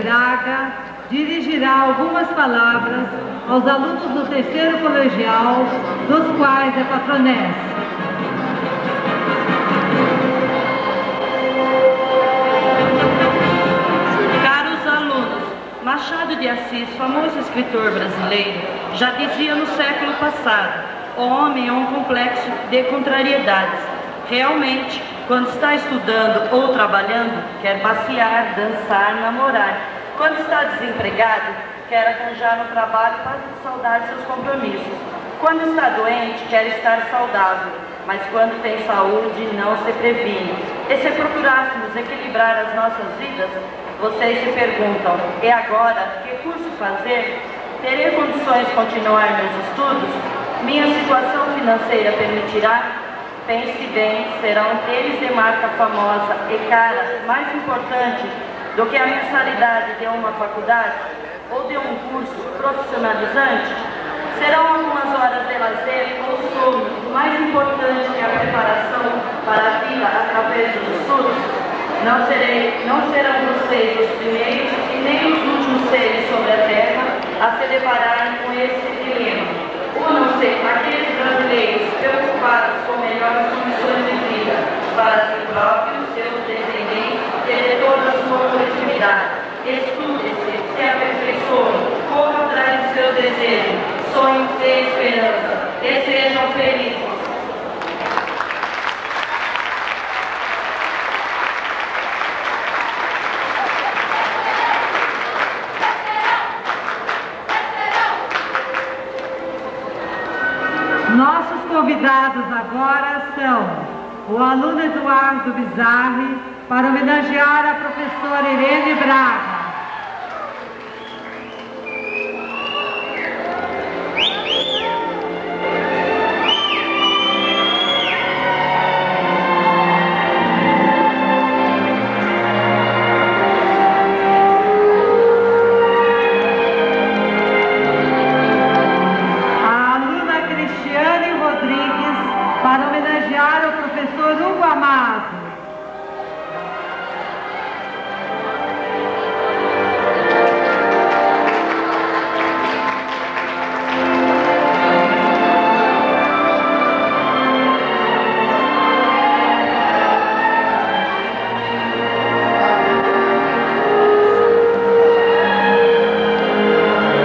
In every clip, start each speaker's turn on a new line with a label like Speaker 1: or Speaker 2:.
Speaker 1: Braga dirigirá algumas palavras aos alunos do terceiro colegial, dos quais é patronessa.
Speaker 2: Caros alunos, Machado de Assis, famoso escritor brasileiro, já dizia no século passado: o homem é um complexo de contrariedades. Realmente, quando está estudando ou trabalhando, quer passear, dançar, namorar. Quando está desempregado, quer arranjar um trabalho para saldar seus compromissos. Quando está doente, quer estar saudável. Mas quando tem saúde, não se previne. E se procurássemos equilibrar as nossas vidas, vocês se perguntam: e agora, que curso fazer? Terei condições de continuar meus estudos? Minha situação financeira permitirá? Pense bem, será um tênis de marca famosa e cara mais importante do que a mensalidade de uma faculdade ou de um curso profissionalizante? Serão algumas horas de lazer ou sono mais importante que a preparação para a vida através dos estudos? Não serão vocês os primeiros e nem os últimos seres sobre a terra a se depararem com esse dilema. Unam-se aqueles brasileiros preocupados com melhores condições de vida para si próprios, seus descendentes e de toda a sua coletividade. Estude-se, se aperfeiçoem, corram atrás de seus desejos, sonhos e esperança, e sejam felizes.
Speaker 1: Nossos convidados agora são o aluno Eduardo Bizarri, para homenagear a professora Irene Braga. Para homenagear o professor Hugo Amado.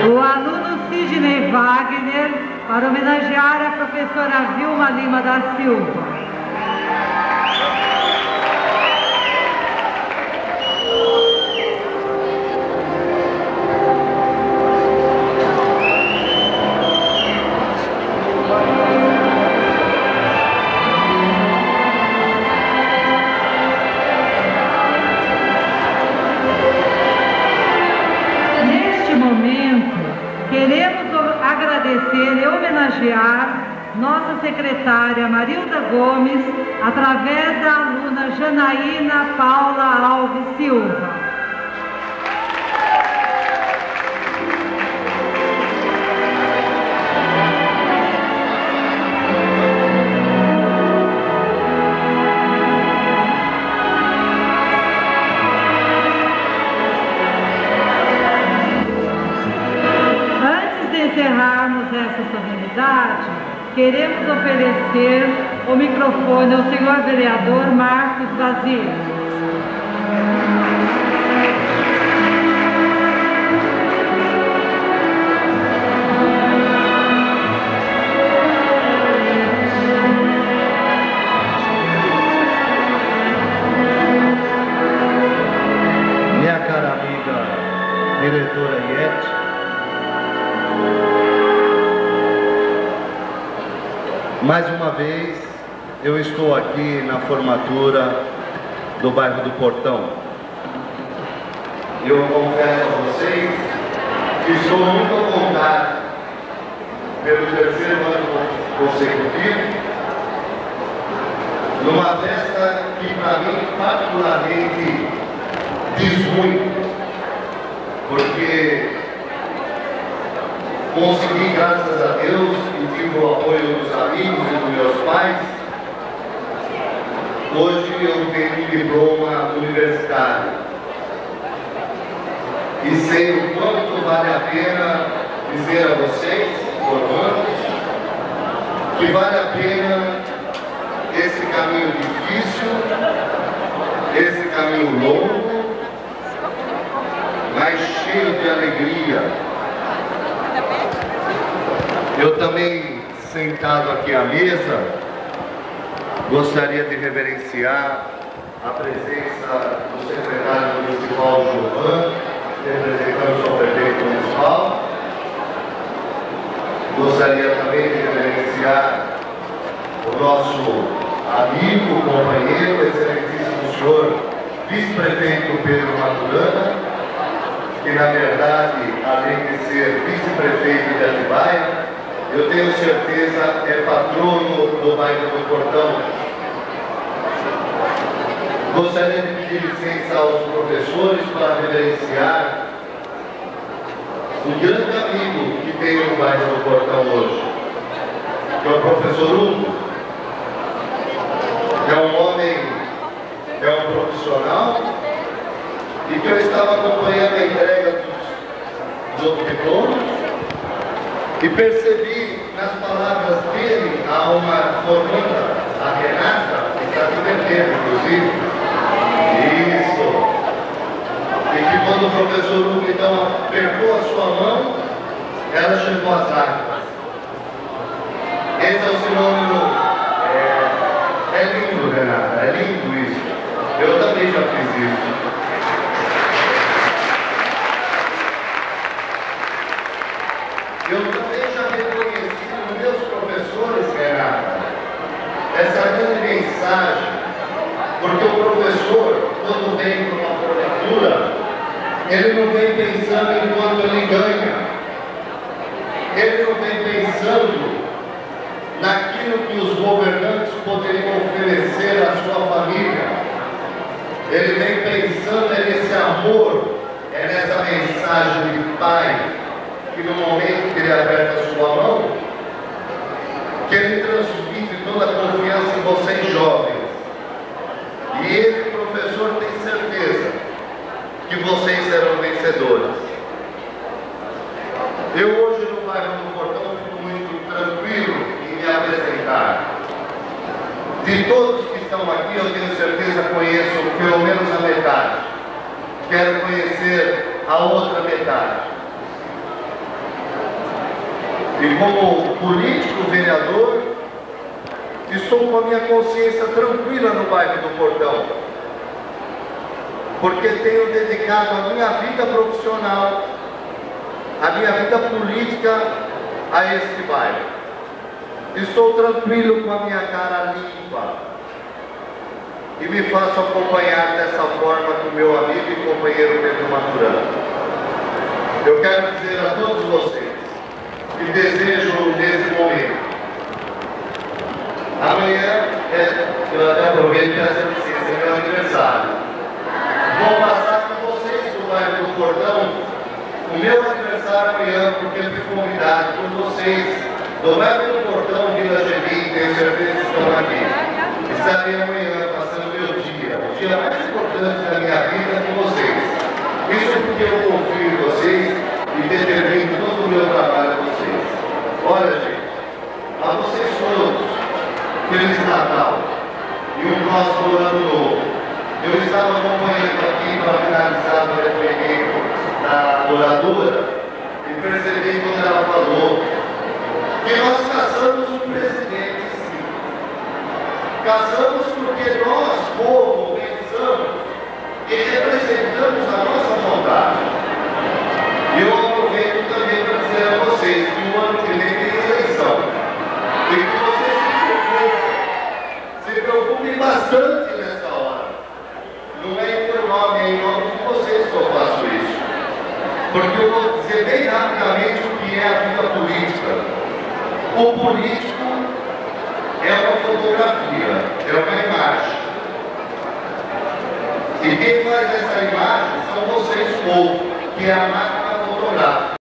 Speaker 1: O aluno Sidney Wagner, para homenagear a professora Vilma Lima da Silva. Neste momento, queremos agradecer e homenagear nossa secretária Marilda Gomes, através da aluna Janaína Paula Alves Silva. Antes de encerrarmos essa solenidade, queremos oferecer o microfone ao senhor vereador Marcos Basílio.
Speaker 3: Minha cara amiga diretora Iete, mais uma vez, eu estou aqui na formatura do bairro do Portão. Eu confesso a vocês que estou muito à vontade pelo terceiro ano consecutivo, numa festa que para mim particularmente diz muito, porque consegui, graças a Deus, e tive o apoio dos amigos e dos meus pais. Hoje eu tenho um diploma universitário. e sei o quanto vale a pena dizer a vocês, formandos, que vale a pena esse caminho difícil, esse caminho longo, mas cheio de alegria. Eu também, sentado aqui à mesa, gostaria de reverenciar a presença do secretário municipal Giovan, representando o São Prefeito Municipal. Gostaria também de reverenciar o nosso amigo, companheiro, excelentíssimo senhor vice-prefeito Pedro Maturana, que na verdade, além de ser vice-prefeito de Atibaia, eu tenho certeza é patrono do bairro do Portão. Gostaria de pedir licença aos professores para reverenciar um grande amigo que tem no bairro do Portão hoje, que é o professor Hugo. É um homem, é um profissional, e que eu estava acompanhando a entrega dos diplomas e percebi nas palavras dele a uma formanda, a Renata, que está divertendo, inclusive. Isso. E que quando o professor Hugo então apertou a sua mão, ela chegou às lágrimas. Esse é o sinônimo. É lindo, Renata, é lindo isso. Eu também já fiz isso. Eu também já reconheci nos meus professores, Renata, essa grande mensagem, porque o professor, quando vem para uma formatura, ele não vem pensando em quanto ele ganha, ele não vem pensando naquilo que os governantes poderiam oferecer à sua família, ele vem pensando nesse amor, nessa mensagem de pai, que no momento que ele aperta a sua mão, que ele transmite toda a confiança em vocês jovens. E ele, professor, tem certeza que vocês serão vencedores. Eu hoje no bairro do Portão fico muito tranquilo em me apresentar. De todos que estão aqui, eu tenho certeza conheço pelo menos a metade. Quero conhecer a outra metade. E como político, vereador, estou com a minha consciência tranquila no bairro do Portão, porque tenho dedicado a minha vida profissional, a minha vida política a este bairro. Estou tranquilo com a minha cara limpa e me faço acompanhar dessa forma com meu amigo e companheiro Pedro Maturana. Eu quero dizer a todos vocês que desejo nesse momento. Amanhã, eu até aproveito e peço licença, é meu aniversário. Vou passar com vocês do bairro do Portão o meu aniversário amanhã, porque eu fui convidado por vocês do bairro do Portão, Vila Gerim, tenho certeza que estão aqui. Estarei amanhã passando meu dia, o dia mais importante da minha vida com vocês. Isso porque eu confio em vocês e determino todo o meu trabalho a vocês. Olha, gente, a vocês todos, Feliz Natal e um próximo ano novo. Eu estava acompanhando aqui para finalizar o depoimento da oradora e percebi quando ela falou que nós caçamos um presidente, sim. Caçamos porque nós, povo, pensamos e representamos a nossa vontade. E eu aproveito também para dizer a vocês que o ano que vem tem eleição. E que vocês se preocupem bastante nessa hora. Não é em meu nome, é em nome de vocês que eu faço isso. Porque eu vou dizer bem rapidamente o que é a vida política. O político é uma fotografia, é uma imagem. E quem faz essa imagem são vocês, povo, que é a máquina fotográfica.